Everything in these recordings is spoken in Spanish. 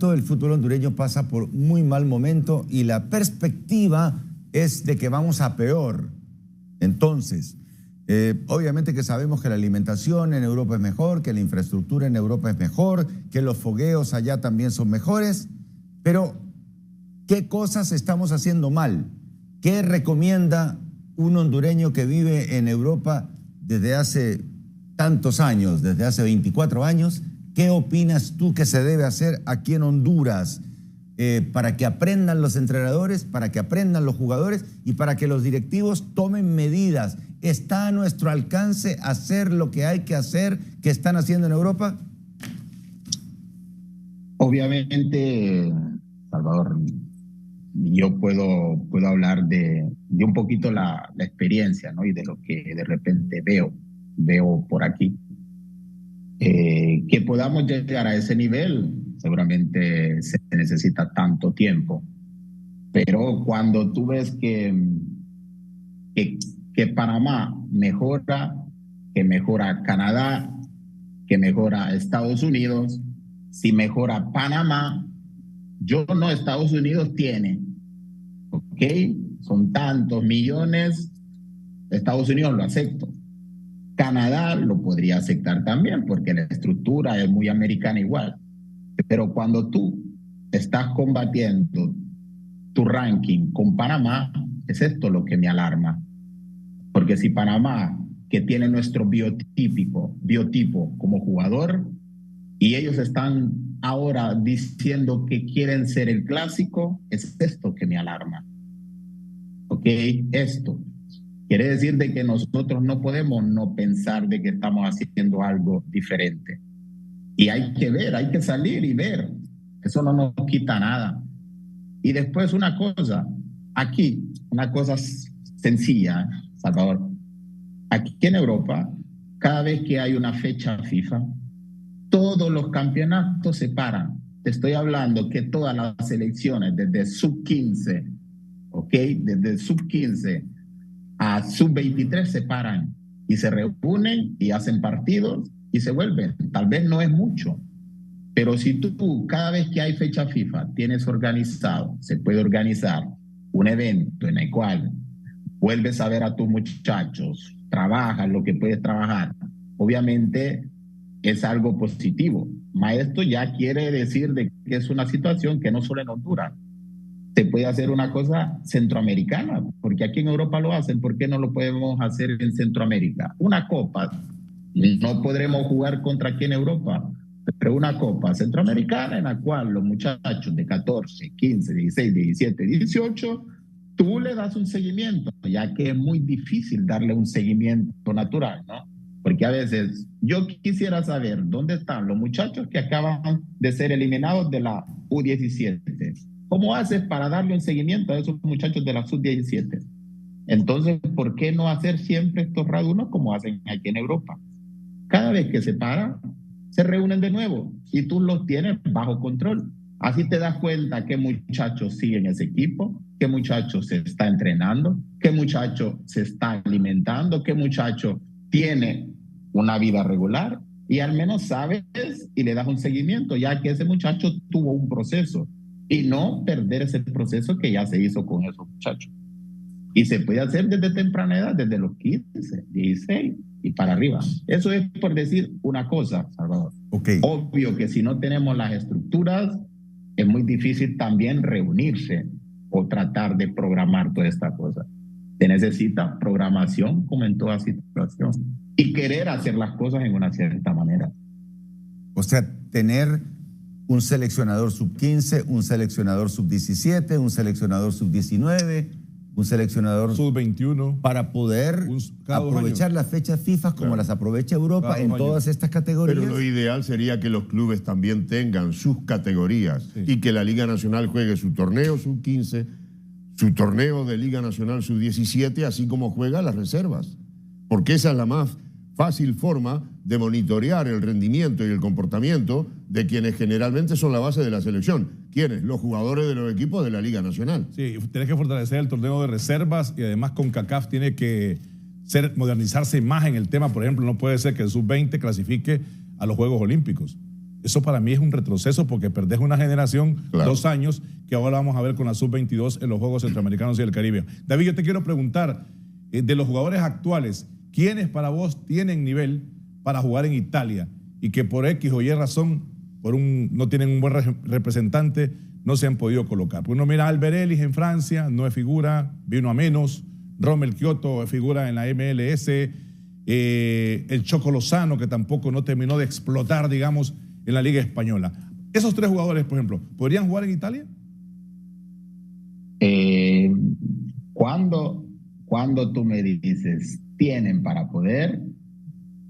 el fútbol hondureño pasa por muy mal momento y la perspectiva es de que vamos a peor. Entonces, obviamente que sabemos que la alimentación en Europa es mejor, que la infraestructura en Europa es mejor, que los fogueos allá también son mejores, pero ¿qué cosas estamos haciendo mal? ¿Qué recomienda un hondureño que vive en Europa desde hace tantos años, desde hace 24 años? ¿Qué opinas tú que se debe hacer aquí en Honduras para que aprendan los entrenadores, para que aprendan los jugadores y para que los directivos tomen medidas? ¿Está a nuestro alcance hacer lo que hay que hacer, que están haciendo en Europa? Obviamente, Salvador, yo puedo hablar de un poquito la experiencia, ¿no? Y de lo que de repente veo por aquí. Que podamos llegar a ese nivel, seguramente se necesita tanto tiempo. Pero cuando tú ves que Panamá mejora, que mejora Canadá, que mejora Estados Unidos, si mejora Panamá, Estados Unidos tiene, ¿ok? Son tantos millones, Estados Unidos lo acepto. Canadá lo podría aceptar también porque la estructura es muy americana igual. Pero cuando tú estás combatiendo tu ranking con Panamá, es esto lo que me alarma. Porque si Panamá, que tiene nuestro biotipo como jugador, y ellos están ahora diciendo que quieren ser el clásico, es esto que me alarma. ¿Ok? Esto. Quiere decir de que nosotros no podemos no pensar de que estamos haciendo algo diferente. Y hay que ver, hay que salir y ver. Eso no nos quita nada. Y después una cosa sencilla, Salvador. Aquí en Europa, cada vez que hay una fecha FIFA, todos los campeonatos se paran. Te estoy hablando que todas las selecciones, desde sub-15, ¿ok? Desde sub-15 a sub-23 se paran y se reúnen y hacen partidos y se vuelven. Tal vez no es mucho, pero si tú cada vez que hay fecha FIFA tienes organizado, se puede organizar un evento en el cual vuelves a ver a tus muchachos, trabajas lo que puedes trabajar, obviamente es algo positivo. Esto ya quiere decir de que es una situación que no solo en Honduras, se puede hacer una cosa centroamericana, porque aquí en Europa lo hacen, ¿por qué no lo podemos hacer en Centroamérica? Una copa, no podremos jugar contra aquí en Europa, pero una copa centroamericana en la cual los muchachos de 14, 15, 16, 17, 18, tú le das un seguimiento, ya que es muy difícil darle un seguimiento natural, ¿no? Porque a veces yo quisiera saber dónde están los muchachos que acaban de ser eliminados de la U17. ¿Cómo haces para darle un seguimiento a esos muchachos de la sub-17? Entonces, ¿por qué no hacer siempre estos RAD1 como hacen aquí en Europa? Cada vez que se paran, se reúnen de nuevo y tú los tienes bajo control. Así te das cuenta qué muchachos siguen ese equipo, qué muchacho se está entrenando, qué muchacho se está alimentando, qué muchacho tiene una vida regular y al menos sabes y le das un seguimiento, ya que ese muchacho tuvo un proceso. Y no perder ese proceso que ya se hizo con esos muchachos. Y se puede hacer desde temprana edad, desde los 15, 16 y para arriba. Eso es por decir una cosa, Salvador. Okay. Obvio que si no tenemos las estructuras, es muy difícil también reunirse o tratar de programar toda esta cosa. Se necesita programación como en toda situación y querer hacer las cosas en una cierta manera. O sea, tener un seleccionador sub-15, un seleccionador sub-17, un seleccionador sub-19, un seleccionador sub-21, para poder aprovechar las fechas FIFA como las aprovecha Europa en todas estas categorías. Pero lo ideal sería que los clubes también tengan sus categorías y que la Liga Nacional juegue su torneo sub-15, su torneo de Liga Nacional sub-17, así como juega las reservas. Porque esa es la más fácil forma de monitorear el rendimiento y el comportamiento de quienes generalmente son la base de la selección. ¿Quiénes? Los jugadores de los equipos de la Liga Nacional. Sí, tenés que fortalecer el torneo de reservas y además CONCACAF tiene que modernizarse más en el tema. Por ejemplo, no puede ser que el sub-20 clasifique a los Juegos Olímpicos. Eso para mí es un retroceso porque perdés una generación, Claro. 2 años, que ahora vamos a ver con la Sub-22 en los Juegos Centroamericanos y del Caribe. David, yo te quiero preguntar, de los jugadores actuales, ¿quiénes para vos tienen nivel para jugar en Italia y que por X o Y razón no tienen un buen representante, no se han podido colocar? Pues uno mira a Albert Ellis en Francia, no es figura, vino a menos. Rommel Kioto es figura en la MLS. El Choco Lozano, que tampoco no terminó de explotar, digamos, en la Liga Española. Esos 3 jugadores, por ejemplo, ¿podrían jugar en Italia? Cuando tú me dices, tienen para poder,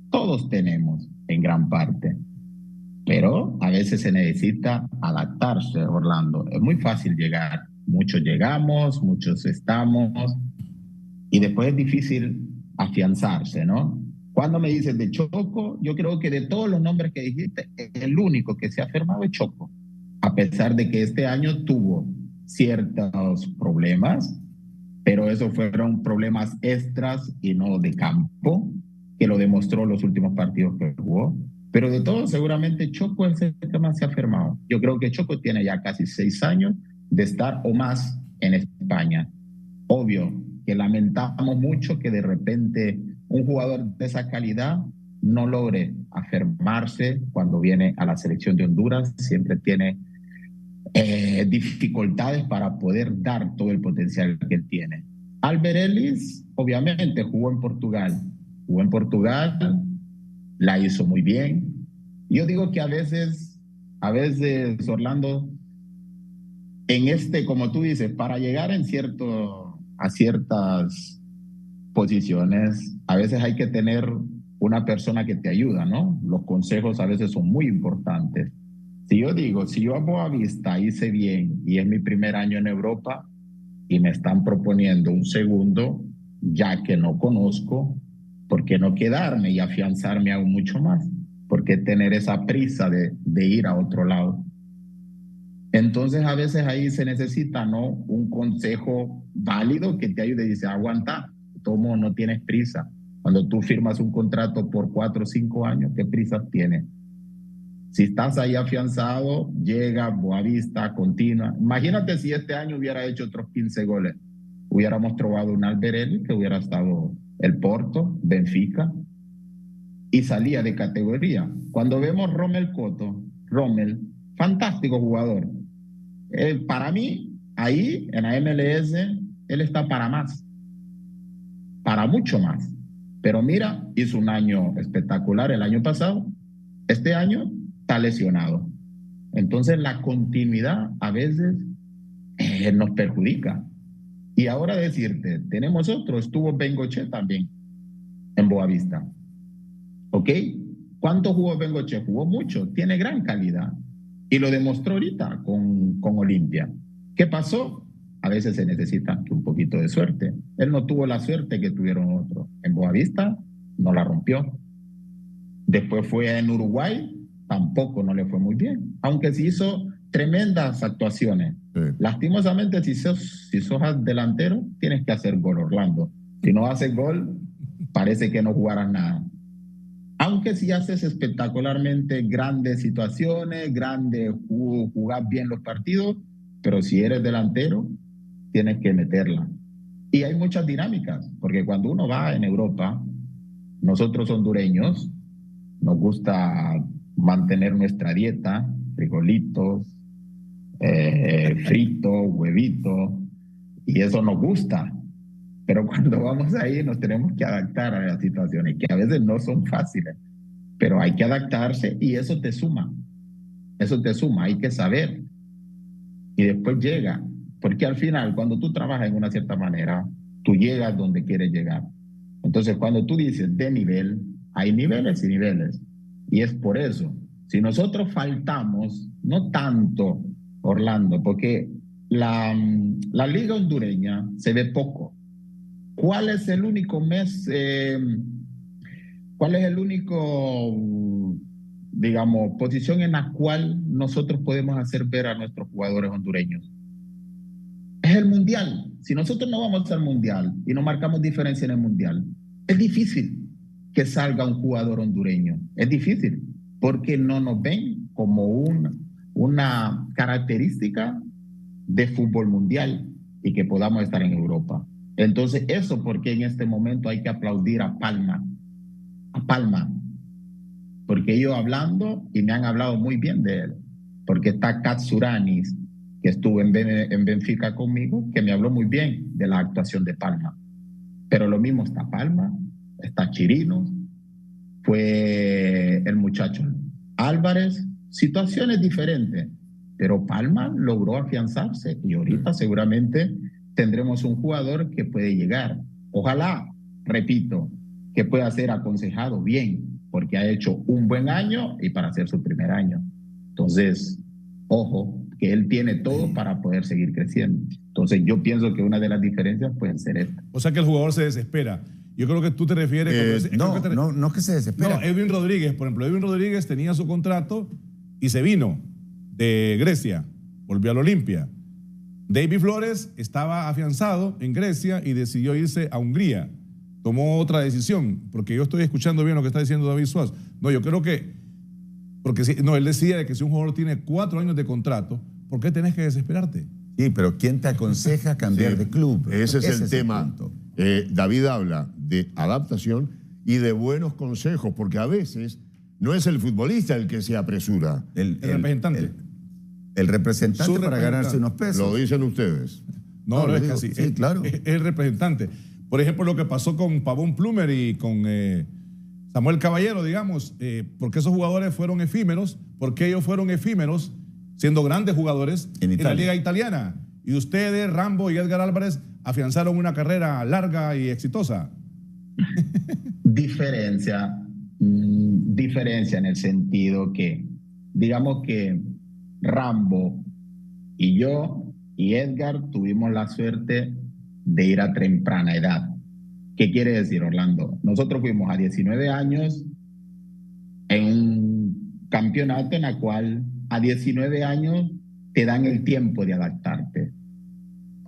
todos tenemos en gran parte. Pero a veces se necesita adaptarse, Orlando. Es muy fácil llegar. Muchos llegamos, muchos estamos. Y después es difícil afianzarse, ¿no? Cuando me dices de Choco, yo creo que de todos los nombres que dijiste, el único que se ha firmado es Choco. A pesar de que este año tuvo ciertos problemas, pero esos fueron problemas extras y no de campo, que lo demostró los últimos partidos que jugó. Pero de todos, seguramente Choco es el que más se ha firmado. Yo creo que Choco tiene ya casi 6 años de estar o más en España. Obvio que lamentamos mucho que de repente un jugador de esa calidad no logre afirmarse cuando viene a la selección de Honduras. Siempre tiene dificultades para poder dar todo el potencial que él tiene. Albert Ellis, obviamente, jugó en Portugal. La hizo muy bien. Yo digo que a veces, Orlando, como tú dices, para llegar a ciertas posiciones, a veces hay que tener una persona que te ayuda, ¿no? Los consejos a veces son muy importantes. Si yo a Boavista hice bien y es mi primer año en Europa y me están proponiendo un segundo, ya que no conozco, ¿por qué no quedarme y afianzarme aún mucho más? ¿Por qué tener esa prisa de ir a otro lado? Entonces a veces ahí se necesita, ¿no?, un consejo válido que te ayude y dice, aguanta, tomo, no tienes prisa. Cuando tú firmas un contrato por 4 o 5 años, ¿qué prisa tienes? Si estás ahí afianzado, llega Boavista, continua. Imagínate si este año hubiera hecho otros 15 goles. Hubiéramos trovado un Albert Ellis, que hubiera estado el Porto, Benfica, y salía de categoría. Cuando vemos Rommel Kioto, fantástico jugador. Para mí, ahí en la MLS, él está para más, para mucho más. Pero mira, hizo un año espectacular el año pasado. Este año está lesionado. Entonces la continuidad a veces nos perjudica. Y ahora decirte, tenemos otro, estuvo Bengoche también en Boavista. ¿Ok? ¿Cuánto jugó Bengoche? Jugó mucho, tiene gran calidad. Y lo demostró ahorita con Olimpia. ¿Qué pasó? A veces se necesita un poquito de suerte. Él no tuvo la suerte que tuvieron otros. En Boavista no la rompió. Después fue en Uruguay, tampoco no le fue muy bien. Aunque sí hizo tremendas actuaciones. Sí. Lastimosamente, si sos delantero, tienes que hacer gol, Orlando. Si no haces gol, parece que no jugarás nada. Aunque si haces espectacularmente grandes situaciones, jugás bien los partidos, pero si eres delantero, tienes que meterla. Y hay muchas dinámicas, porque cuando uno va en Europa, nosotros hondureños, nos gusta mantener nuestra dieta, frijolitos, frito, huevito, y eso nos gusta. Pero cuando vamos ahí nos tenemos que adaptar a las situaciones, que a veces no son fáciles, pero hay que adaptarse y eso te suma, hay que saber. Y después llega, porque al final cuando tú trabajas en una cierta manera, tú llegas donde quieres llegar. Entonces cuando tú dices de nivel, hay niveles y niveles. Y es por eso, si nosotros faltamos, no tanto, Orlando, porque la liga hondureña se ve poco. ¿Cuál es el único digamos, posición en la cual nosotros podemos hacer ver a nuestros jugadores hondureños? Es el Mundial. Si nosotros no vamos al Mundial y no marcamos diferencia en el Mundial, es difícil que salga un jugador hondureño. Es difícil, porque no nos ven como una característica de fútbol mundial y que podamos estar en Europa. Entonces, eso porque en este momento hay que aplaudir a Palma, porque ellos hablando, y me han hablado muy bien de él, porque está Katsuranis, que estuvo en Benfica conmigo, que me habló muy bien de la actuación de Palma. Pero lo mismo está Palma, está Chirinos, fue el muchacho Álvarez, situaciones diferentes, pero Palma logró afianzarse y ahorita seguramente tendremos un jugador que puede llegar. Ojalá, repito, que pueda ser aconsejado bien, porque ha hecho un buen año y para hacer su primer año. Entonces, ojo, que él tiene todo para poder seguir creciendo. Entonces, yo pienso que una de las diferencias puede ser esta. O sea que el jugador se desespera. Yo creo que tú te refieres... No es que se desespera. No, Edwin Rodríguez, por ejemplo. Edwin Rodríguez tenía su contrato y se vino de Grecia, volvió al Olimpia. David Flores estaba afianzado en Grecia y decidió irse a Hungría. Tomó otra decisión, porque yo estoy escuchando bien lo que está diciendo David Suárez. No, yo creo que... él decía de que si un jugador tiene 4 años de contrato, ¿por qué tenés que desesperarte? Sí, pero ¿quién te aconseja cambiar de club? Ese es el tema. David habla de adaptación y de buenos consejos, porque a veces no es el futbolista el que se apresura. El representante. El representante para ganarse unos pesos. Lo dicen ustedes. No es así. Sí, claro. Es el representante. Por ejemplo, lo que pasó con Pavón Plumer y con Samuel Caballero, digamos, porque esos jugadores fueron efímeros, porque ellos fueron efímeros siendo grandes jugadores en la liga italiana. Y ustedes, Rambo y Edgar Álvarez, afianzaron una carrera larga y exitosa. Diferencia en el sentido que, digamos que Rambo y yo y Edgar tuvimos la suerte de ir a temprana edad. ¿Qué quiere decir, Orlando? Nosotros fuimos a 19 años en un campeonato en el cual a 19 años te dan el tiempo de adaptarte,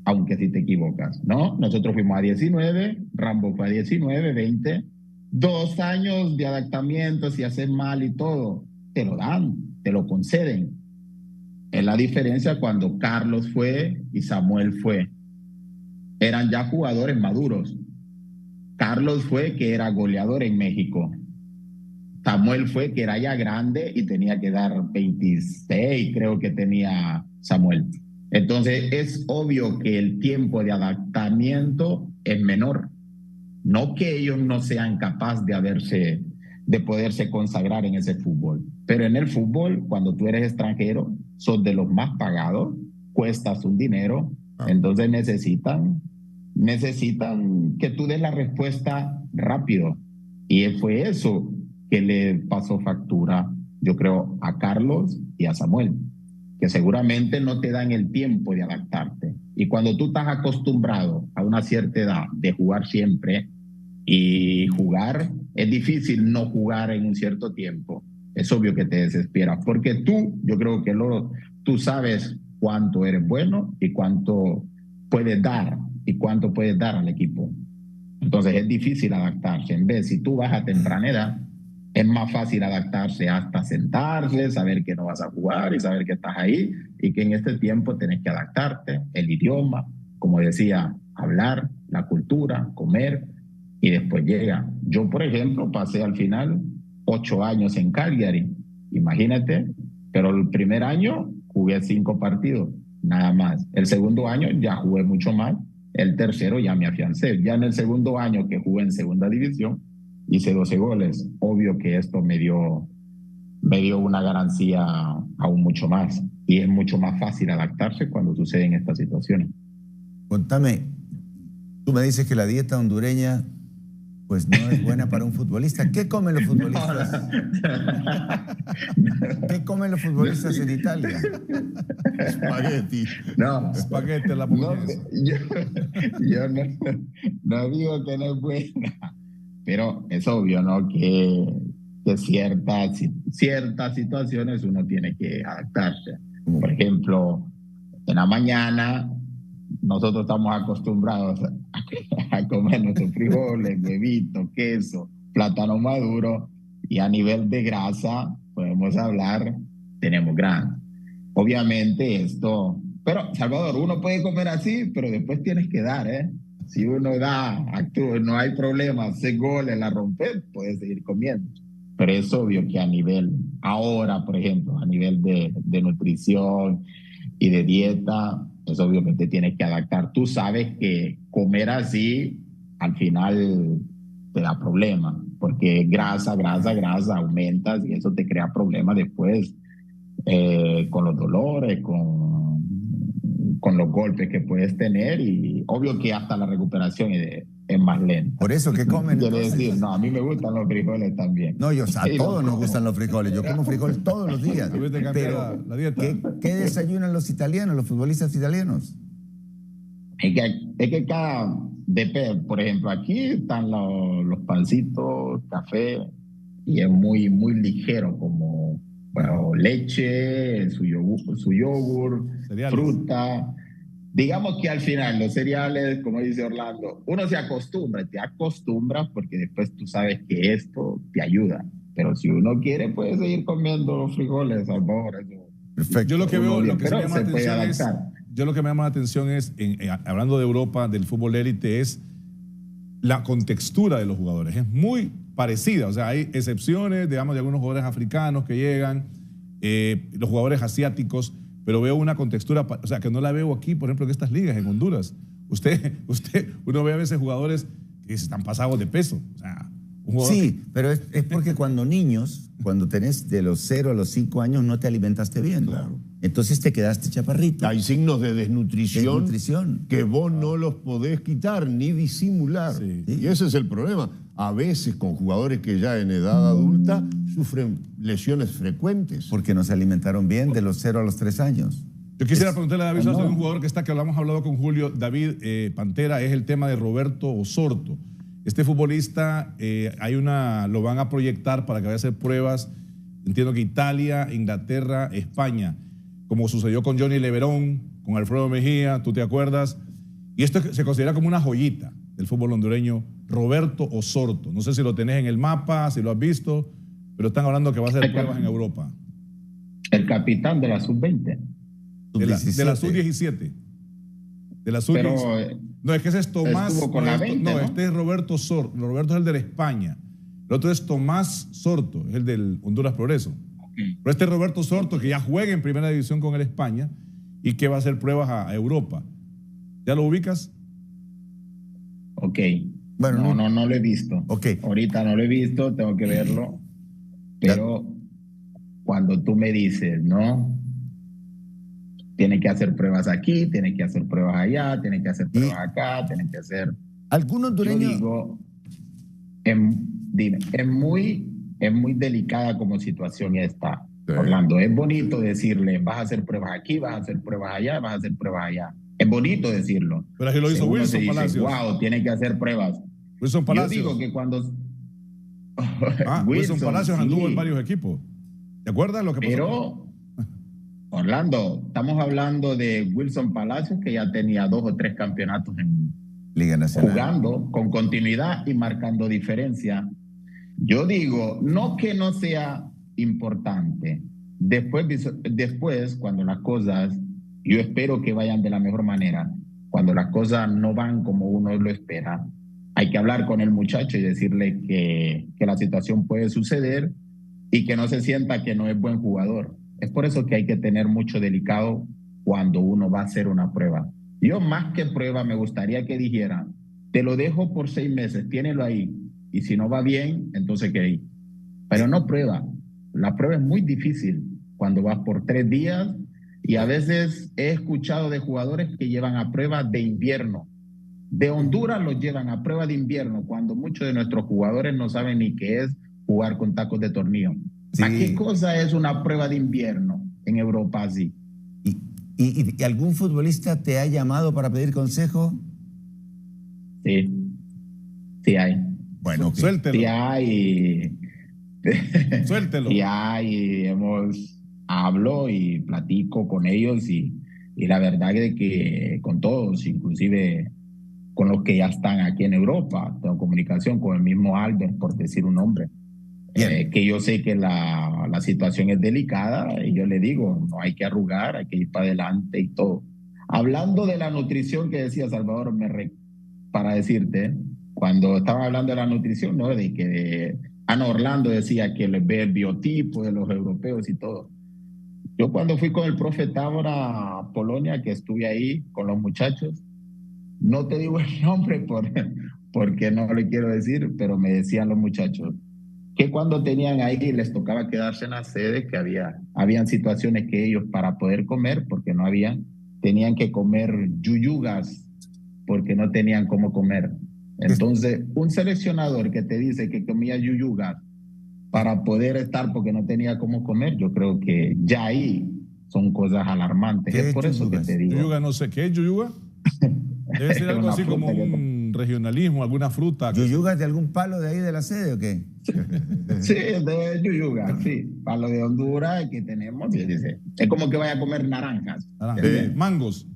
aunque si te equivocas, ¿no? Nosotros fuimos a 19, Rambo fue a 19, 20, 2 años de adaptamiento, si haces mal y todo, te lo dan, te lo conceden. Es la diferencia cuando Carlos fue y Samuel fue. Eran ya jugadores maduros. Carlos fue que era goleador en México. Samuel fue que era ya grande y tenía que dar 26, creo que tenía Samuel. Entonces es obvio que el tiempo de adaptamiento es menor. No que ellos no sean capaces de poderse consagrar en ese fútbol. Pero en el fútbol, cuando tú eres extranjero, sos de los más pagados, cuestas un dinero, entonces necesitan que tú des la respuesta rápido. Y fue eso que le pasó factura, yo creo, a Carlos y a Samuel, que seguramente no te dan el tiempo de adaptarte. Y cuando tú estás acostumbrado a una cierta edad de jugar siempre y jugar, es difícil no jugar en un cierto tiempo. Es obvio que te desesperas, porque yo creo que tú sabes cuánto eres bueno y cuánto puedes dar al equipo. Entonces es difícil adaptarse. En vez, si tú vas a temprana edad, es más fácil adaptarse hasta sentarse, saber que no vas a jugar y saber que estás ahí y que en este tiempo tenés que adaptarte, el idioma, como decía, hablar, la cultura, comer y después llega. Yo, por ejemplo, pasé al final 8 años en Cagliari, imagínate, pero el primer año jugué 5 partidos, nada más. El segundo año ya jugué mucho más, el tercero ya me afiancé. Ya en el segundo año que jugué en segunda división, hice 12 goles. Obvio que esto me dio una ganancia aún mucho más. Y es mucho más fácil adaptarse cuando suceden estas situaciones. Contame, tú me dices que la dieta hondureña pues no es buena para un futbolista. ¿Qué comen los futbolistas? ¿Qué comen los futbolistas en Italia? Espagueti. No, espagueti la boloñesa. Yo no digo que no es buena, pero es obvio, ¿no? Que ciertas situaciones uno tiene que adaptarse. Por ejemplo, en la mañana nosotros estamos acostumbrados a comer nuestros frijoles, huevito, queso, plátano maduro, y a nivel de grasa podemos hablar tenemos granja. Obviamente esto, pero Salvador, uno puede comer así, pero después tienes que dar, ¿eh? Si uno da, actúa, no hay problema, hace goles, la rompe, puedes seguir comiendo. Pero es obvio que a nivel, ahora, por ejemplo, a nivel de nutrición y de dieta, es obvio que te tienes que adaptar. Tú sabes que comer así, al final te da problemas, porque grasa, aumentas y eso te crea problemas después con los dolores, con los golpes que puedes tener y obvio que hasta la recuperación es más lenta. Por eso que comen. Quiero decir, no, a mí me gustan los frijoles también. No, a todos nos gustan los frijoles. Yo como frijoles todos los días. Pero, la dieta. ¿qué desayunan los italianos, los futbolistas italianos? Es que depende. Por ejemplo, aquí están los pancitos, café, y es muy, muy ligero, como bueno, leche, su yogur, fruta. Digamos que al final los cereales, como dice Orlando, uno se acostumbra, te acostumbras porque después tú sabes que esto te ayuda. Pero si uno quiere, puede seguir comiendo frijoles, Salvador. Perfecto. Yo lo que veo, lo que pero me llama se puede atención es, adaptar. yo lo que me llama la atención es, hablando de Europa, del fútbol élite, es la contextura de los jugadores. Es muy parecida, o sea, hay excepciones, digamos, de algunos jugadores africanos que llegan, los jugadores asiáticos, pero veo una contextura, o sea, que no la veo aquí, por ejemplo, en estas ligas, en Honduras. Uno ve a veces jugadores que están pasados de peso. O sea, sí, pero es porque cuando niños, cuando tenés de los 0 a los 5 años, no te alimentaste bien. Claro. Entonces te quedaste chaparrito. Hay signos de desnutrición que vos no los podés quitar ni disimular. Sí. Y ese es el problema. A veces con jugadores que ya en edad adulta sufren lesiones frecuentes. Porque no se alimentaron bien de los 0 a los 3 años. Yo quisiera preguntarle a David Sosa, un jugador que hemos hablado con Julio, David Pantera, es el tema de Roberto Osorto. Este futbolista, lo van a proyectar para que vaya a hacer pruebas, entiendo que Italia, Inglaterra, España, como sucedió con Johnny Leverón, con Alfredo Mejía, ¿tú te acuerdas? Y esto se considera como una joyita del fútbol hondureño, Roberto Osorto. No sé si lo tenés en el mapa, si lo has visto, pero están hablando que va a hacer pruebas en Europa. El capitán de la sub-20. De la sub-17. De la sub-17. No, es que ese es Tomás. Con la 20, ¿no? Este es Roberto Sorto. Roberto es el de la España. El otro es Tomás Sorto, es el del Honduras Progreso. Okay. Pero este es Roberto Sorto, que ya juega en primera división con el España y que va a hacer pruebas a Europa. ¿Ya lo ubicas? Ok. Bueno, no lo he visto. Okay. Ahorita no lo he visto, tengo que verlo. Pero cuando tú me dices, ¿no? Tiene que hacer pruebas aquí, tiene que hacer pruebas allá, tiene que hacer pruebas acá, tiene que hacer... ¿Algún hondureño? Yo digo, es muy delicada como situación esta, sí. Orlando. Es bonito decirle, vas a hacer pruebas aquí, vas a hacer pruebas allá, vas a hacer pruebas allá. Es bonito decirlo. Pero así lo hizo Wilson Palacios. Wow, tiene que hacer pruebas. Wilson Palacios. Yo digo que cuando... Wilson Palacios anduvo en varios equipos. ¿Te acuerdas lo que pasó? Pero... Orlando, estamos hablando de Wilson Palacios, que ya tenía 2 o 3 campeonatos en Liga Nacional, jugando con continuidad y marcando diferencia. Yo digo, no que no sea importante. Después, cuando las cosas, yo espero que vayan de la mejor manera. Cuando las cosas no van como uno lo espera, hay que hablar con el muchacho y decirle que la situación puede suceder y que no se sienta que no es buen jugador. Es por eso que hay que tener mucho delicado cuando uno va a hacer una prueba. Yo más que prueba me gustaría que dijera, te lo dejo por 6 meses, tiénelo ahí. Y si no va bien, entonces que ahí. Pero no prueba. La prueba es muy difícil cuando vas por 3 días y a veces he escuchado de jugadores que llevan a prueba de invierno. De Honduras los llevan a prueba de invierno cuando muchos de nuestros jugadores no saben ni qué es jugar con tacos de tornillo. Sí. ¿A qué cosa es una prueba de invierno en Europa así? ¿Y algún futbolista te ha llamado para pedir consejo? Sí. Sí hay. Bueno, okay. Suéltelo. Sí hay. Suéltelo. Sí hay. Hablo y platico con ellos y la verdad es que con todos, inclusive con los que ya están aquí en Europa, tengo comunicación con el mismo Albert, por decir un nombre. Que yo sé que la situación es delicada y yo le digo, no hay que arrugar, hay que ir para adelante y todo. Hablando de la nutrición que decía Salvador, para decirte, cuando estaba hablando de la nutrición, ¿no? Orlando decía que le ve el biotipo de los europeos y todo. Yo cuando fui con el profe Tábora a Polonia, que estuve ahí con los muchachos, no te digo el nombre porque no le quiero decir, pero me decían los muchachos que cuando tenían ahí les tocaba quedarse en la sede, que habían situaciones que ellos para poder comer, porque no habían, tenían que comer yuyugas porque no tenían cómo comer. Entonces, un seleccionador que te dice que comía yuyugas para poder estar porque no tenía cómo comer, yo creo que ya ahí son cosas alarmantes. Es por eso que te digo. Yuyuga, no sé, ¿qué es yuyuga? Debe ser algo así como un regionalismo, alguna fruta. ¿Yuyuga es de algún palo de ahí de la sede o qué? Sí, de yuyuga, sí. Palo de Honduras que tenemos. Es como que vaya a comer naranjas. Mangos.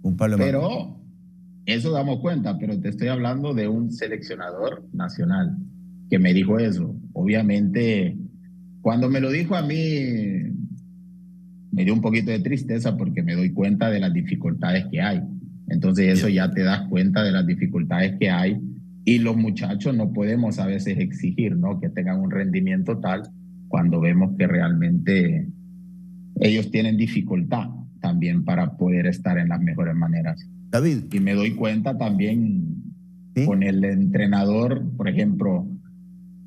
Un palo de mango. Pero eso damos cuenta, pero te estoy hablando de un seleccionador nacional que me dijo eso. Obviamente, cuando me lo dijo a mí, me dio un poquito de tristeza porque me doy cuenta de las dificultades que hay. Entonces eso ya te das cuenta de las dificultades que hay y los muchachos no podemos a veces exigir, ¿no? Que tengan un rendimiento tal cuando vemos que realmente ellos tienen dificultad también para poder estar en las mejores maneras. David. Y me doy cuenta también con el entrenador, por ejemplo,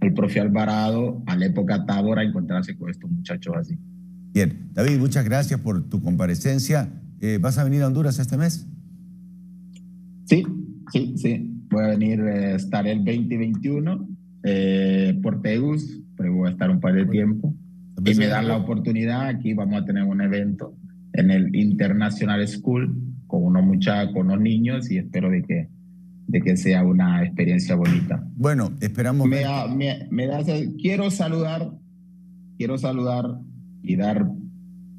el profe Alvarado, a la época Tábora, encontrarse con estos muchachos así. Bien, David, muchas gracias por tu comparecencia. ¿Vas a venir a Honduras este mes? Sí. Voy a venir, estaré el 20 y 21 por Tegus, pero voy a estar un par de tiempo. Y me dan la oportunidad, aquí vamos a tener un evento en el International School con unos niños y espero de que sea una experiencia bonita. Bueno, esperamos. Quiero saludar y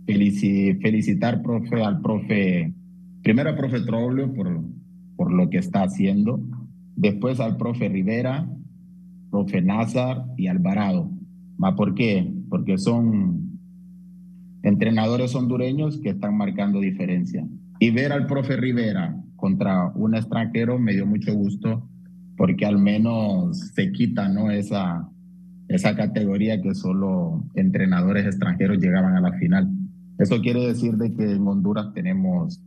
felicitar primero al profe Troglio por lo que está haciendo, después al profe Rivera, profe Nazar y Alvarado. ¿Por qué? Porque son entrenadores hondureños que están marcando diferencia. Y ver al profe Rivera contra un extranjero me dio mucho gusto porque al menos se quita, ¿no? esa categoría que solo entrenadores extranjeros llegaban a la final. Eso quiere decir de que en Honduras tenemos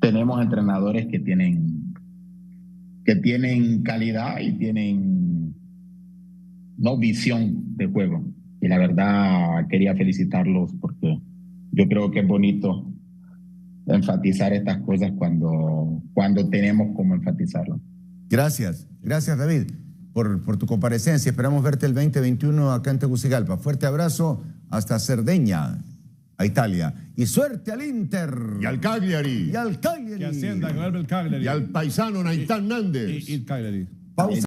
entrenadores que tienen calidad y tienen visión de juego. Y la verdad quería felicitarlos porque yo creo que es bonito enfatizar estas cosas cuando tenemos cómo enfatizarlo. Gracias David por tu comparecencia. Esperamos verte el 2021 acá en Tegucigalpa. Fuerte abrazo hasta Cerdeña, a Italia. Y suerte al Inter. Y al Cagliari. Que ascienda, que vuelva el Cagliari. Y al paisano Naitán Nández. Y Cagliari. Pausa.